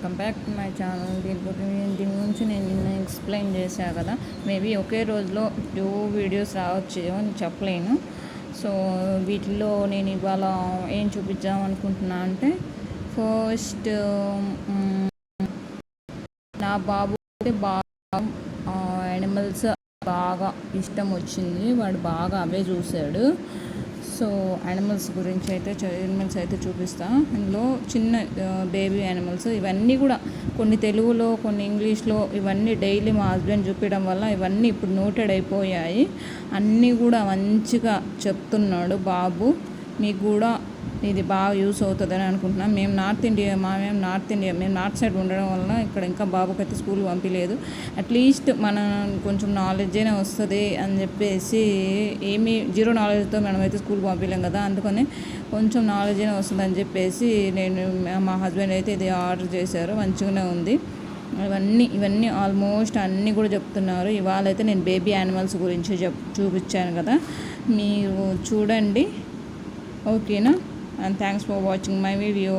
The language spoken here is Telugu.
Welcome back to my channel. దీని గురించి నేను నిన్న ఎక్స్ప్లెయిన్ చేశాను కదా. మేబీ ఒకే రోజులో 2 వీడియోస్ రావచ్చు అని చెప్పలేను. సో వీటిల్లో నేను ఇవాళ ఏం చూపించాం అనుకుంటున్నా అంటే, ఫస్ట్ నా బాబుకి బాగా యానిమల్స్ బాగా ఇష్టం వచ్చింది. వాడు బాగా అవే చూశాడు. సో యానిమల్స్ అయితే చూపిస్తాను. ఇందులో చిన్న బేబీ యానిమల్స్ ఇవన్నీ కూడా కొన్ని తెలుగులో కొన్ని ఇంగ్లీష్లో ఇవన్నీ డైలీ మా హస్బెండ్ చూపించడం వల్ల ఇవన్నీ ఇప్పుడు నోటెడ్ అయిపోయాయి. అన్నీ కూడా మంచిగా చెప్తున్నాడు బాబు. మీకు కూడా ఇది బాగా యూస్ అవుతుందని అనుకుంటున్నాం. మేము నార్త్ సైడ్ ఉండడం వల్ల ఇక్కడ ఇంకా బాబుకి అయితే స్కూల్ పంపించలేదు. అట్లీస్ట్ మన కొంచెం నాలెడ్జ్ అయినా వస్తుంది అని చెప్పేసి, ఏమీ జీరో నాలెడ్జ్తో మనమైతే స్కూల్ పంపించలేం కదా. అందుకని కొంచెం నాలెడ్జ్ అయినా వస్తుంది అని చెప్పేసి మా హస్బెండ్ అయితే ఇది ఆర్డర్ చేశారు. మంచిగానే ఉంది. ఇవన్నీ ఆల్మోస్ట్ అన్నీ కూడా చెప్తున్నారు. ఇవాళ అయితే నేను బేబీ యానిమల్స్ గురించి చూపించాను కదా, మీరు చూడండి. ఓకేనా? And thanks for watching my video.